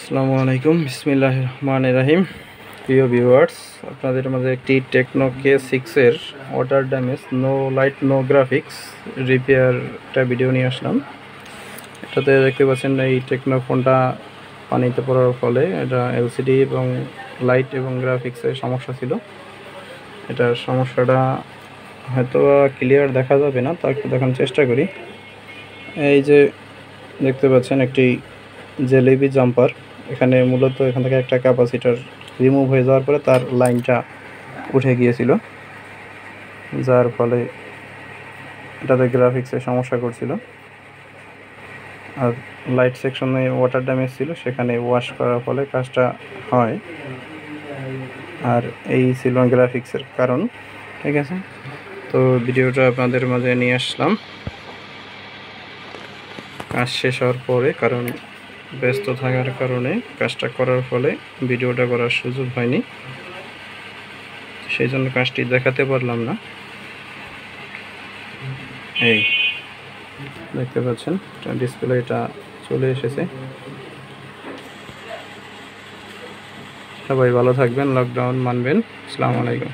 আসসালামু আলাইকুম বিসমিল্লাহির রহমানির রহিম। প্রিয় ভিউয়ার্স, আপনাদের মাঝে একটি টেকনো ke6 এর water damage no light no graphics রিপেয়ারটা ভিডিও নিয়ে আসলাম। এটাতে দেখতে পাচ্ছেন এই টেকনো ফোনটা পানিতে পড়ার ফলে এটা এলসিডি এবং লাইট এবং গ্রাফিক্সের সমস্যা ছিল। এটার সমস্যাটা হয়তো ক্লিয়ার দেখা যাবে না, তা একটু দেখানোর চেষ্টা করি। এই যে দেখতে পাচ্ছেন একটি জেলেবি জাম্পার, এখানে মূলত এখান থেকে একটা ক্যাপাসিটার রিমুভ হয়ে যাওয়ার পরে তার লাইনটা উঠে গিয়েছিল, যার ফলে এটাতে গ্রাফিক্সের সমস্যা করছিল। আর লাইট সেকশনে ওয়াটার ড্যামেজ ছিল, সেখানে ওয়াশ করার ফলে কাজটা হয়। আর এই ছিল গ্রাফিক্সের কারণ। ঠিক আছে, তো ভিডিওটা আপনাদের মাঝে নিয়ে আসলাম কাজ শেষ হওয়ার পরে, কারণ ব্যস্ত থাকার কারণে কাজটা করার ফলে ভিডিওটা করার সুযোগ হয়নি, সেই জন্য কাজটি দেখাতে পারলাম না। এই দেখতে পাচ্ছেন ডিসপ্লেটা চলে এসেছে। সবাই ভালো থাকবেন, লকডাউন মানবেন। আসসালামু আলাইকুম।